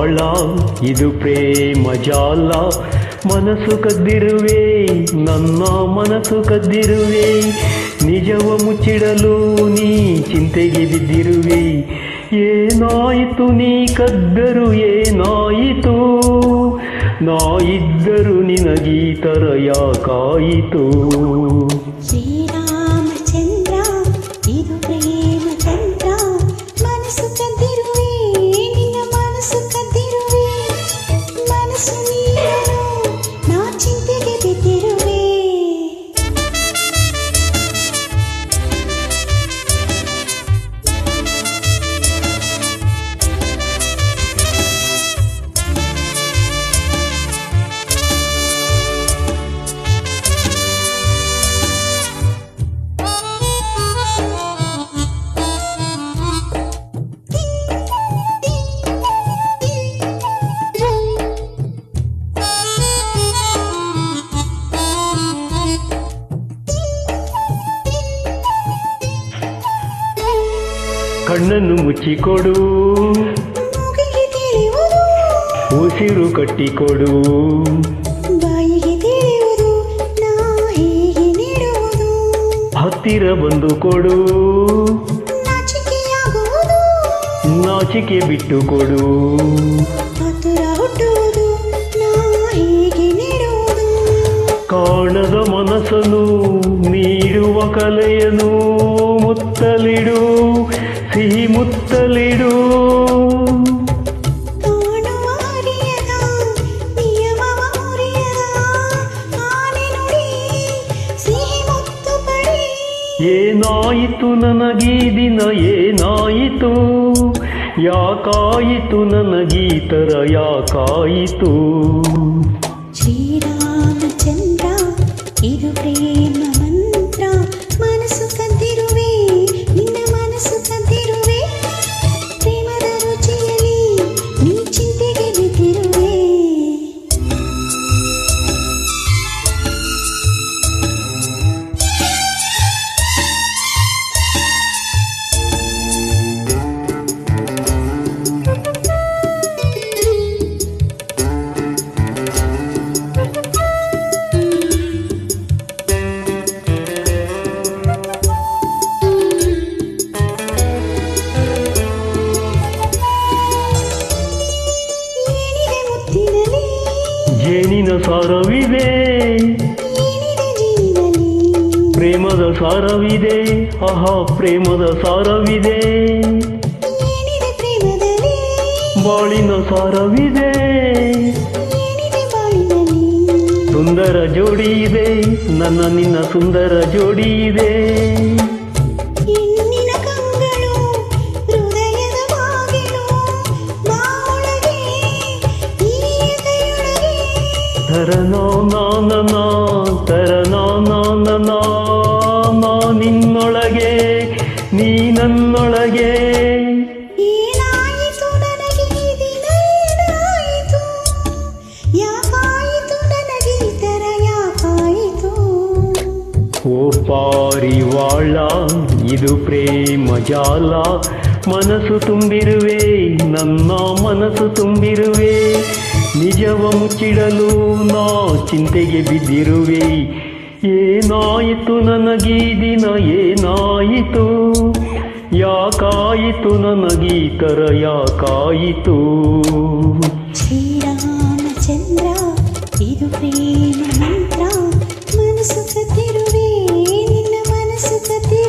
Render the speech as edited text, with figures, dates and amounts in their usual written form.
ಪಾರಿವಾಳ ಇದು ಪ್ರೇಮ ಜಾಲ ಮನಸ್ಸು ಕದ್ದಿರುವೆ ನನ್ನ ಮನಸ್ಸು ಕದ್ದಿರುವೆ ನಿಜವ ಮುಚ್ಚಿಡಲು ನೀ ಚಿಂತೆಗೆ ಬಿದ್ದಿರುವೆ ಏನಾಯಿತು ನೀ ಕದ್ದರು ಏನಾಯಿತು ನಾ ಇದ್ದರು ನಿನಗೀ ತರ ಯಾಕಾಯಿತು ಶ್ರೀರಾಮಚಂದ್ರ ಇದು ಪ್ರೇಮ ತಂತ್ರ ಮನಸ್ಸು ಕದ್ದಿರುವೆ ನಿನ್ನ ಮನಸ್ಸು ಕದ್ದಿರುವೆ ಮನಸ್ಸು ನೀಡಲು ನಾ ಚಿಂತೆಗೆ ಬಿದ್ದಿರುವೆ ಕಣ್ಣನ್ನು ಮುಚ್ಚಿಕೊಡು ಮೂಗಿಗೆ ತಿಳಿಯುವುದು ಉಸಿರು ಕಟ್ಟಿಕೊಡು ಬಾಯಿಗೆ ತಿಳಿಯುವುದು ನಾ ಹೇಗೆ ನೀಡುವುದು ಹತ್ತಿರ ಬಂದು ಕೊಡು ನಾಚಿಕೆಯಾಗುವುದು ನಾಚಿಕೆ ಬಿಟ್ಟು ಕೊಡು ಹತ್ತಿರ ಹುಟ್ಟುವುದು ನಾ ಹೇಗೆ ನೀಡುವುದು ಕಾಣದ ಮನಸ್ಸನ್ನು ನೀಡುವ ಕಲೆಯನು ಮುತ್ತಲಿಡು ಸಿಹಿ ಮುತ್ತಲಿಡು ಕಾಣುವ ಅರಿಯದ ನಿಯಮವ ಮುರಿಯದ ಆನೆ ನುಡಿ ಸಿಹಿ ಮುತ್ತು ಪಡಿ ಏನಾಯಿತು ನನಗೀ ದಿನ ಏನಾಯಿತು ಯಾಕಾಯಿತು ನನಗೀ ತರ ಯಾಕಾಯಿತು ಶ್ರೀರಾಮಚಂದ್ರ ಇದು ಪ್ರೇಮ ಮಂತ್ರ ಮನಸ್ಸು ಕದ್ದಿರುವೆ ನಿನ್ನ ಮನಸ್ಸು ಕದ್ದಿರುವೆ ಪ್ರೇಮದ ರುಚಿಯಲ್ಲಿ ನೀ ಚಿಂತೆಗೆ ಬಿದ್ದಿರುವೆ ಏನಿದೆ ಮುತ್ತಿನಲ್ಲಿ ಜೇನಿನ ಸಾರವಿದೆ ಏನಿದೆ ಜೀವನಲ್ಲಿ ಪ್ರೇಮದ ಸಾರವಿದೆ ಆಹಾ ಪ್ರೇಮದ ಸಾರವಿದೆ ಏನಿದೆ ಪ್ರೇಮದಲ್ಲಿ ಬಾಳಿನ ಸಾರವಿದೆ ಏನಿದೆ ಬಾಳಿನಲ್ಲಿ ಸುಂದರ ಜೋಡಿ ಇದೆ ನನ್ನ ನಿನ್ನ ಸುಂದರ ಜೋಡಿ ಇದೆ ಹೆಣ್ಣಿನ ಕಂಗಳು ಹೃದಯದ ಬಾಗಿಲು ಬಾಳೊಳಗೆ ಈ ಎದೆಯೊಳಗೆ ತರನೋ ನಾನನ ತರನೋ ನಾನನ ನಾ ನಿನ್ನೊಳಗೆ ನೀ ನನ್ನೊಳಗೆ ಏನಾಯಿತು ನನಗೆ ಈ ದಿನ ಏನಾಯಿತು ಯಾಕಾಯಿತು ನನಗೆ ಈ ಥರ ಯಾಕಾಯಿತು ಓ ಪಾರಿವಾಳ ಇದು ಪ್ರೇಮ ಜಾಲ ಮನಸ್ಸು ತುಂಬಿರುವೆ ನನ್ನ ಮನಸ್ಸು ತುಂಬಿರುವೆ ನಿಜವ ಮುಚ್ಚಿಡಲು ನಾ ಚಿಂತೆಗೆ ಬಿದ್ದಿರುವೆ ಏನಾಯಿತು ನನಗೀ ದಿನ ಏನಾಯಿತು ಯಾಕಾಯಿತು ನನಗೀ ತರ ಯಾಕಾಯಿತು ಶ್ರೀರಾಮಚಂದ್ರ ಇದು ಪ್ರೇಮ ಮಂತ್ರ ಮನಸ್ಸು ಕದ್ದಿರುವೆ ನಿನ್ನ ಮನಸ್ಸು ಕದ್ದಿರುವೆ